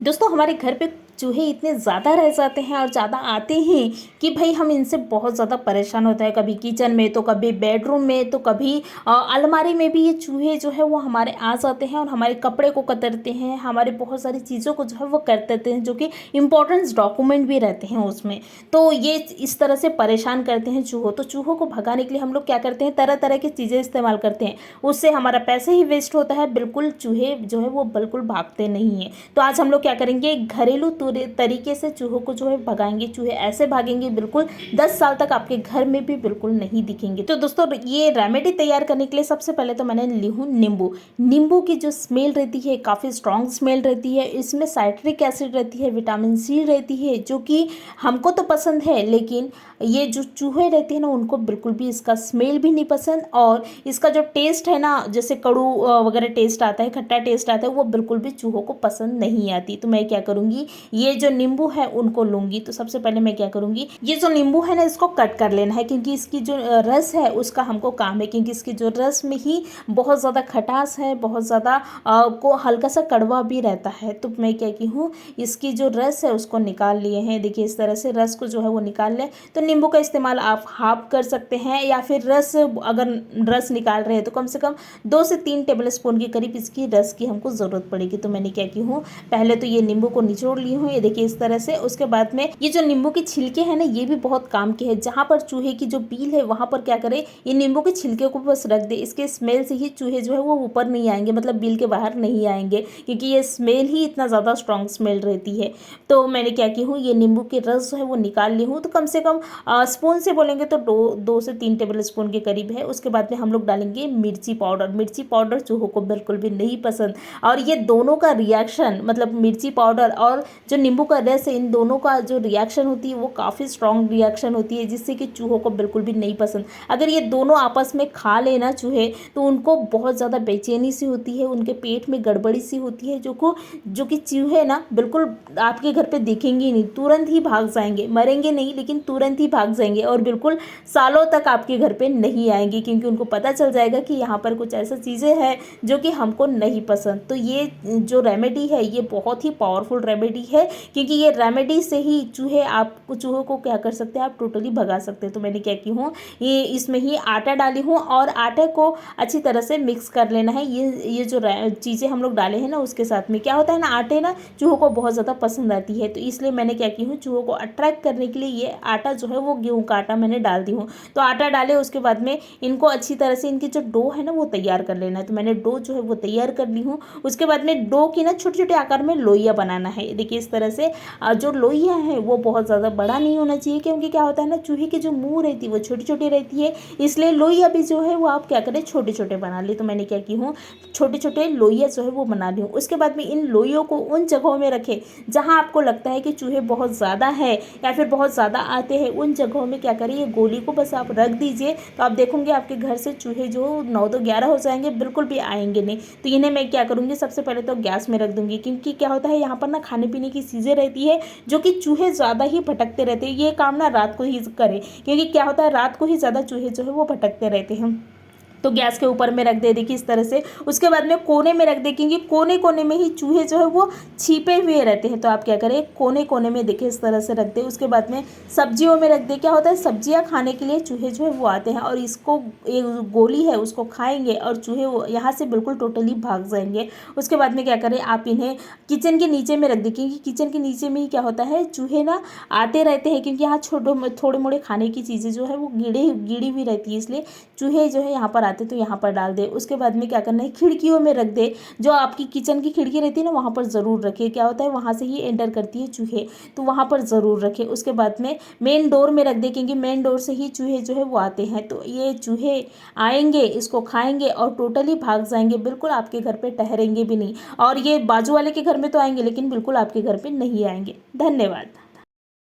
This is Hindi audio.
दोस्तों हमारे घर पे चूहे इतने ज़्यादा रह जाते हैं और ज़्यादा आते हैं कि भाई हम इनसे बहुत ज़्यादा परेशान होते हैं। कभी किचन में तो कभी बेडरूम में तो कभी अलमारी में भी ये चूहे जो है वो हमारे आ जाते हैं और हमारे कपड़े को कतरते हैं, हमारे बहुत सारी चीज़ों को जो है वो कर देते हैं, जो कि इम्पोर्टेंट्स डॉक्यूमेंट भी रहते हैं उसमें। तो ये इस तरह से परेशान करते हैं चूहों। तो चूहों को भगाने के लिए हम लोग क्या करते हैं, तरह तरह की चीज़ें इस्तेमाल करते हैं। उससे हमारा पैसे ही वेस्ट होता है, बिल्कुल चूहे जो है वो बिल्कुल भागते नहीं हैं। तो आज हम लोग क्या करेंगे, घरेलू तरीके से चूहों को जो है भगाएंगे। चूहे ऐसे भागेंगे बिल्कुल 10 साल तक आपके घर में भी बिल्कुल नहीं दिखेंगे। तो दोस्तों ये रेमेडी तैयार करने के लिए सबसे पहले तो मैंने ली हूँ नींबू। नींबू की जो स्मेल रहती है काफ़ी स्ट्रॉन्ग स्मेल रहती है। इसमें साइट्रिक एसिड रहती है, विटामिन सी रहती है, जो कि हमको तो पसंद है, लेकिन ये जो चूहे रहते हैं ना उनको बिल्कुल भी इसका स्मेल भी नहीं पसंद। और इसका जो टेस्ट है ना, जैसे कड़ू वगैरह टेस्ट आता है, खट्टा टेस्ट आता है, वो बिल्कुल भी चूहों को पसंद नहीं आती। तो मैं क्या करूँगी, ये जो नींबू है उनको लूँगी। तो सबसे पहले मैं क्या करूँगी, ये जो नींबू है ना इसको कट कर लेना है, क्योंकि इसकी जो रस है उसका हमको काम है, क्योंकि इसकी जो रस में ही बहुत ज़्यादा खटास है, बहुत ज़्यादा को हल्का सा कड़वा भी रहता है। तो मैं क्या की हूँ, इसकी जो रस है उसको निकाल लिए हैं। देखिए इस तरह से रस को जो है वो निकाल लें। तो नींबू का इस्तेमाल आप हाफ कर सकते हैं, या फिर रस, अगर रस निकाल रहे हैं तो कम से कम 2 से 3 टेबल स्पून के करीब इसकी रस की हमको ज़रूरत पड़ेगी। तो मैंने क्या की हूँ, पहले तो ये नींबू को निचोड़ ली हूँ, ये देखिए इस तरह से। उसके बाद में ये जो नींबू के छिलके हैं ना, ये भी बहुत काम के हैं। जहाँ पर चूहे की जो बील है वहाँ पर क्या करें, ये नींबू के छिलके को बस रख दे। इसके स्मेल से ही चूहे जो है वो ऊपर नहीं आएंगे, मतलब बील के बाहर नहीं आएंगे, क्योंकि ये स्मेल ही इतना ज़्यादा स्ट्रॉन्ग स्मेल रहती है। तो मैंने क्या की हूँ, ये नींबू की रस जो है वो निकाल ली हूँ। तो कम से कम स्पून से बोलेंगे तो 2 से 3 टेबल स्पून के करीब है। उसके बाद में हम लोग डालेंगे मिर्ची पाउडर। मिर्ची पाउडर चूहों को बिल्कुल भी नहीं पसंद, और ये दोनों का रिएक्शन, मतलब मिर्ची पाउडर और जो नींबू का रस है, इन दोनों का जो रिएक्शन होती है वो काफ़ी स्ट्रॉन्ग रिएक्शन होती है, जिससे कि चूहों को बिल्कुल भी नहीं पसंद। अगर ये दोनों आपस में खा लेना चूहे, तो उनको बहुत ज़्यादा बेचैनी सी होती है, उनके पेट में गड़बड़ी सी होती है, जो कि चूहे ना बिल्कुल आपके घर पे दिखेंगे ही नहीं, तुरंत ही भाग जाएंगे। मरेंगे नहीं, लेकिन तुरंत ही भाग जाएंगे और बिल्कुल सालों तक आपके घर पे नहीं आएंगे, क्योंकि उनको पता चल जाएगा कि यहाँ पर कुछ ऐसा चीज़ें हैं जो कि हमको नहीं पसंद। तो ये जो रेमेडी है ये बहुत ही पावरफुल रेमेडी है, क्योंकि ये रेमेडी से ही चूहों को क्या कर सकते हैं, आप टोटली भगा सकते हैं। तो मैंने क्या की हूँ, ये इसमें ही आटा डाली हूँ, और आटे को अच्छी तरह से मिक्स कर लेना है। ये जो चीज़ें हम लोग डाले हैं ना, उसके साथ में क्या होता है ना, आटे ना चूहों को बहुत ज़्यादा पसंद आती है। तो इसलिए मैंने क्या की हूँ, चूहों को अट्रैक्ट करने के लिए ये आटा जो है वो गेहूँ का आटा मैंने डाल दी हूँ। तो आटा डाले, उसके बाद में इनको अच्छी तरह से, इनकी जो डो है ना वो तैयार कर लेना है। तो मैंने डो जो है वो तैयार कर ली हूँ। उसके बाद में डो की ना छोटे छोटे आकार में लोइयाँ बनाना है। देखिए इस तरह से जो लोइयाँ हैं वो बहुत ज़्यादा बड़ा नहीं होना चाहिए, क्योंकि क्या होता है ना, चूहे की जो मुंह रहती है वो छोटी छोटी रहती है, इसलिए लोइयाँ भी जो है वो आप क्या करें, छोटे छोटे बना ली। तो मैंने क्या की हूँ, छोटे छोटे लोइयाँ जो है वो बना ली हूँ। उसके बाद में इन लोइयों को उन जगहों में रखें जहाँ आपको लगता है कि चूहे बहुत ज़्यादा है या फिर बहुत ज़्यादा आते हैं। उन जगहों में क्या करिए, गोली को बस आप रख दीजिए, तो आप देखोगे आपके घर से चूहे जो 9 तो 11 हो जाएंगे, बिल्कुल भी आएंगे नहीं। तो इन्हें मैं क्या करूँगी, सबसे पहले तो गैस में रख दूँगी, क्योंकि क्या होता है यहाँ पर ना खाने पीने की चीज़ें रहती है जो कि चूहे ज़्यादा ही भटकते रहते हैं। ये काम ना रात को ही करें, क्योंकि क्या होता है रात को ही ज़्यादा चूहे जो है वो भटकते रहते हैं। तो गैस के ऊपर में रख दे, देखिए इस तरह से। उसके बाद में कोने में रख दे, क्योंकि कोने कोने में ही चूहे जो है वो छिपे हुए रहते हैं। तो आप क्या करें, कोने कोने में देखिए इस तरह से रख दे। उसके बाद में सब्जियों में रख दे। क्या होता है, सब्जियां खाने के लिए चूहे जो है वो आते हैं, और इसको एक गोली है उसको खाएंगे और चूहे यहाँ से बिल्कुल टोटली भाग जाएंगे। उसके बाद में क्या करें, आप इन्हें किचन के नीचे में रख दे, क्योंकि किचन के नीचे में ही क्या होता है, चूहे ना आते रहते हैं, क्योंकि यहाँ थोड़े मोड़े खाने की चीज़ें जो है वो गीड़ी हुई रहती है, इसलिए चूहे जो है यहाँ पर आते, तो यहाँ पर डाल दे। उसके बाद में क्या करना है, खिड़कियों में रख दे। जो आपकी किचन की खिड़की रहती है ना, वहाँ पर ज़रूर रखे। क्या होता है, वहाँ से ही एंटर करती है चूहे, तो वहाँ पर ज़रूर रखे। उसके बाद में मेन डोर में रख दे, क्योंकि मेन डोर से ही चूहे जो है वो आते हैं। तो ये चूहे आएंगे, इसको खाएंगे और टोटली भाग जाएंगे, बिल्कुल आपके घर पर ठहरेंगे भी नहीं। और ये बाजू वाले के घर में तो आएंगे, लेकिन बिल्कुल आपके घर पर नहीं आएंगे। धन्यवाद।